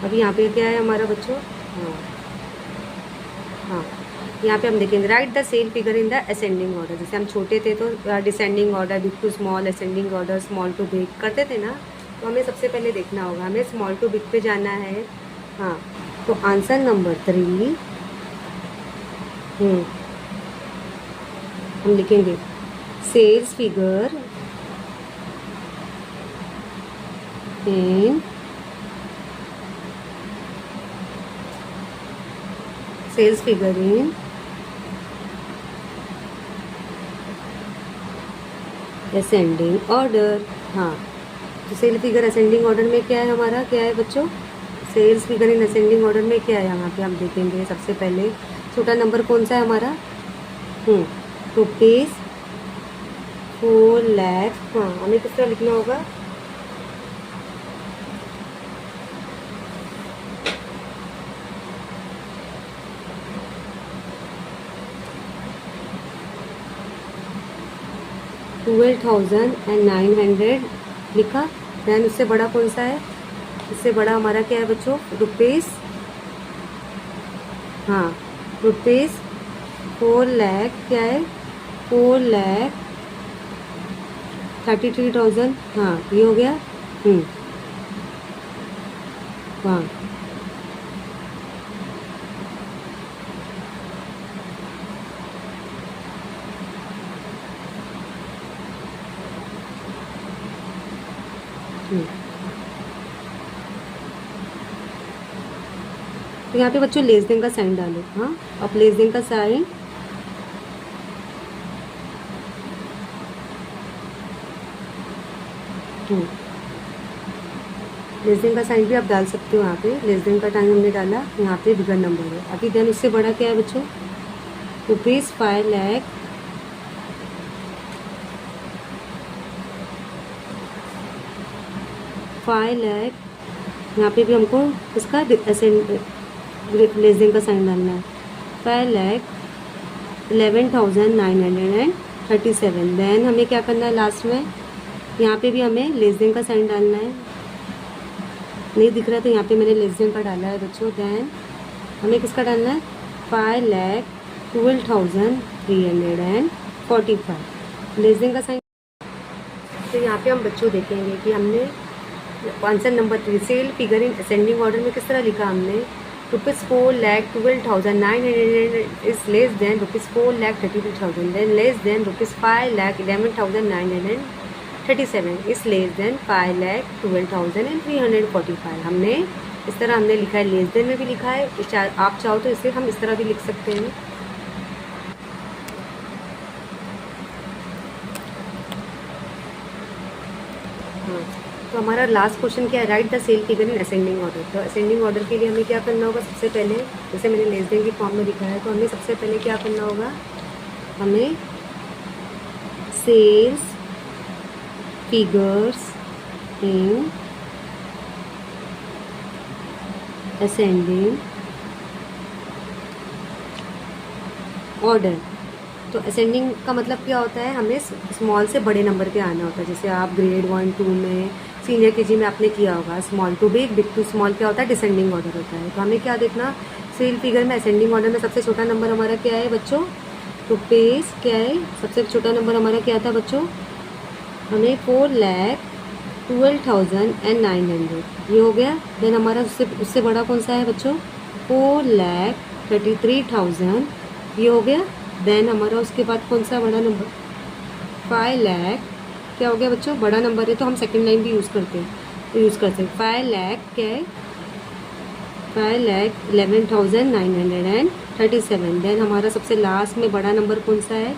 अभी यहाँ पे क्या है हमारा बच्चों? हाँ हाँ, यहाँ पे हम देखेंगे write the sale figure in the ascending order. जैसे हम छोटे थे तो descending order, big to small, ascending order, small to big करते थे ना। तो हमें सबसे पहले देखना होगा, हमें स्मॉल टू बिग पे जाना है। हाँ, तो आंसर नंबर 3 हम लिखेंगे sales figure in sales figure in ascending order. हाँ, तो सेल फिगर असेंडिंग ऑर्डर में क्या है हमारा, क्या है बच्चों? Sales figure in ascending order में क्या है यहाँ पे हम देखेंगे। सबसे पहले छोटा नंबर कौन सा है हमारा? रुपीज़ 4 लाख। हाँ, हमें किस तरह लिखना होगा? $12,900 लिखा। दैन उससे बड़ा कौन सा है? इससे बड़ा हमारा क्या है बच्चों? रुपीज़, हाँ, रुपीज़ 4 लाख क्या है? 4,33,000। हाँ, ये हो गया। हाँ, तो यहाँ पे बच्चों लेस देन का साइन डालो। हाँ, अब लेस देन का साइन लेस देन का साइन भी आप डाल सकते हो। यहाँ पे लेस देन का टाइम हमने डाला, यहाँ पे बिगर नंबर है। अभी देन उससे बड़ा क्या है बच्चों? रुपीज़ 5 लाख 5 लाख। यहाँ पे भी हमको इसका लेस देन का साइन डालना है। 5,11,937। देन हमें क्या करना है लास्ट में? यहाँ पे भी हमें लेस देन का साइन डालना है। नहीं दिख रहा तो यहाँ पे मैंने लेस देन का डाला है बच्चों। देन हमें किसका डालना है? 5,12,345 लेस देन का साइन। तो यहाँ पे हम बच्चों देखेंगे कि हमने answer number 3 sale figure in ascending order में किस तरह लिखा हमने? ₹4,12,900 is less than ₹4,32,000। Then less than ₹5,11,937 is less than ₹5,12,345। हमने इस तरह हमने लिखा है, लेस देन में भी लिखा है। आप चाहो तो इसे हम इस तरह भी लिख सकते हैं। हाँ, तो हमारा लास्ट क्वेश्चन क्या है? Write the sale figure in ascending order. तो असेंडिंग ऑर्डर के लिए हमें क्या करना होगा? सबसे पहले जैसे मैंने लेस देन की फॉर्म में लिखा है, तो हमें सबसे पहले क्या करना होगा? हमें sales figures in ascending order. तो असेंडिंग का मतलब क्या होता है? हमें स्मॉल से बड़े नंबर पे आना होता है। जैसे आप ग्रेड 1 2 में, सीनियर केजी में आपने किया होगा, small to big, big to small क्या होता है? डिसेंडिंग ऑर्डर होता है। तो हमें क्या देखना? सेल फिगर में असेंडिंग ऑर्डर में सबसे छोटा नंबर हमारा क्या है बच्चों? रुपीज़ क्या है? सबसे छोटा नंबर हमारा क्या था बच्चों? हमें 4,12,900 ये हो गया। देन हमारा उससे उससे बड़ा कौन सा है बच्चों? 4,33,000 ये हो गया। देन हमारा उसके बाद कौन सा बड़ा नंबर? 5 लाख क्या हो गया बच्चों? बड़ा नंबर है तो हम सेकंड लाइन भी यूज़ करते हैं, तो यूज़ करते हैं। 5 लाख क्या है? 5,11,937। देन हमारा सबसे लास्ट में बड़ा नंबर कौन सा है?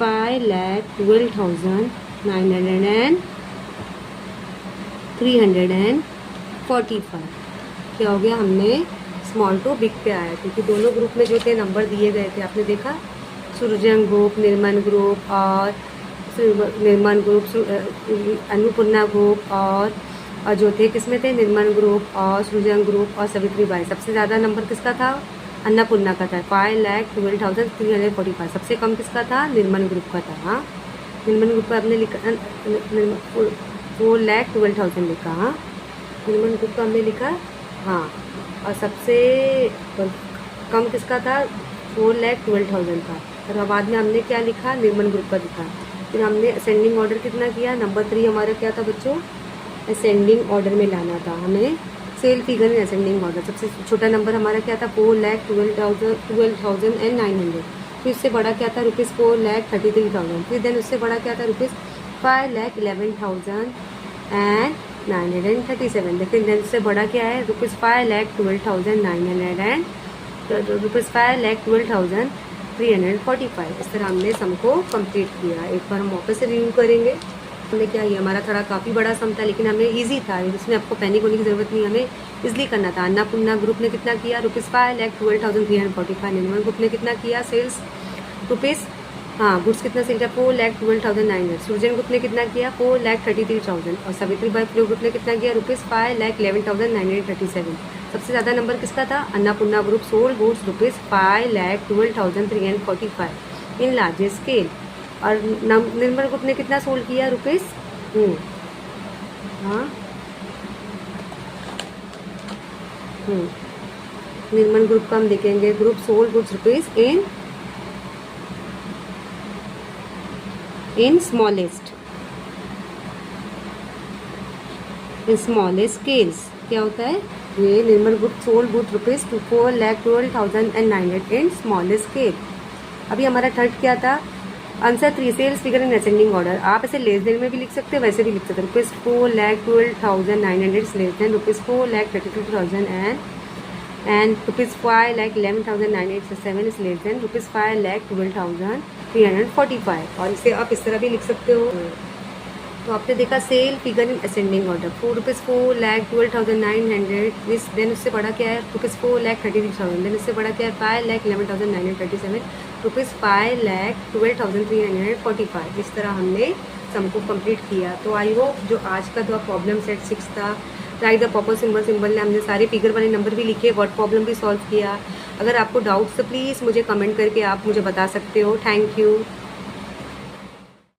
5,12,345 क्या हो गया? हमने स्मॉल टू बिग पे आया, क्योंकि दोनों ग्रुप में जो थे नंबर दिए गए थे, आपने देखा सृजन ग्रुप, निर्मल ग्रुप और निर्मल ग्रुप, अन्नपूर्णा ग्रुप और जो थे किसमें थे? निर्मल ग्रुप और सृजन ग्रुप और सावित्री बाई। सबसे ज़्यादा नंबर किसका था? अन्नपूर्णा का था, 5,12,345। सबसे कम किसका था? निर्मल ग्रुप का था। हाँ, निर्मल ग्रुप का हमने लिखा 4,12,000 लिखा। हाँ, निर्मल ग्रुप का हमने लिखा हाँ, और सबसे कम किसका था, 4,12,000 का। और बाद में हमने क्या लिखा, निर्मल ग्रुप का लिखा। फिर हमने असेंडिंग ऑर्डर कितना किया, नंबर 3 हमारा क्या था बच्चों, असेंडिंग ऑर्डर में लाना था हमें, sale figure in ascending order. सबसे छोटा नंबर हमारा क्या था, 4,12,900। फिर उससे बड़ा क्या था, ₹4,33,000। फिर देन उससे बड़ा क्या था, ₹5,11,937। लेकिन देन उससे बड़ा क्या है, ₹5,12,900 एंड ₹5,12,345। इस तरह हमने सम को कंप्लीट किया। एक बार हम वापस से रिव्यू करेंगे। हमने क्या, ये हमारा थोड़ा काफ़ी बड़ा सम था, लेकिन हमें इजी था, इसमें आपको पैनिक होने की ज़रूरत नहीं, हमें इजली करना था। अन्नपूर्णा ग्रुप ने कितना किया, ₹5,12,345। निर्मल ग्रुप ने कितना किया सेल्स, रुपीज़, हाँ गुड्स कितना सेल किया, 4,12,900। सृजन ग्रुप ने कितना किया, 4,33,000। और सावित्री बाई फ्लो ग्रुप ने कितना किया, ₹5,11,937। सबसे ज़्यादा नंबर किसका था, अन्नपूर्णा ग्रुप सोल्ड गुड्स ₹5,12,345 इन लार्जेस्ट स्केल। और निर्मल ग्रुप ने कितना सोल्ड किया, हाँ निर्मल ग्रुप का हम देखेंगे, group sold goods rupees in smallest scales. क्या होता है ये, Nirmal group sold goods rupees $4,12,900 in smallest scale. अभी हमारा थर्ड क्या था, answer 3, sales figure in ascending order. आप ऐसे लेस देन में भी लिख सकते हैं, वैसे भी लिख सकते हैं। ₹4,12,900 less than ₹4,32,000 and ₹5,11,987 is less than ₹5,12,345। और इसे आप इस तरह भी लिख सकते हो। तो आपने देखा sale figure in ascending order, ₹4,12,900, then उससे बड़ा क्या है, ₹4,33,000, देन उससे बड़ा क्या है, ₹5,11,937, ₹5,12,345। इस तरह हमने सम को कंप्लीट किया। तो आई होप जो आज का जो प्रॉब्लम सेट 6 था, राइट द प्रॉपर सिंबल ने हमने सारे फिगर वाले नंबर भी लिखे, वर्ड प्रॉब्लम भी सॉल्व किया। अगर आपको डाउट्स तो प्लीज़ मुझे कमेंट करके आप मुझे बता सकते हो। Thank you.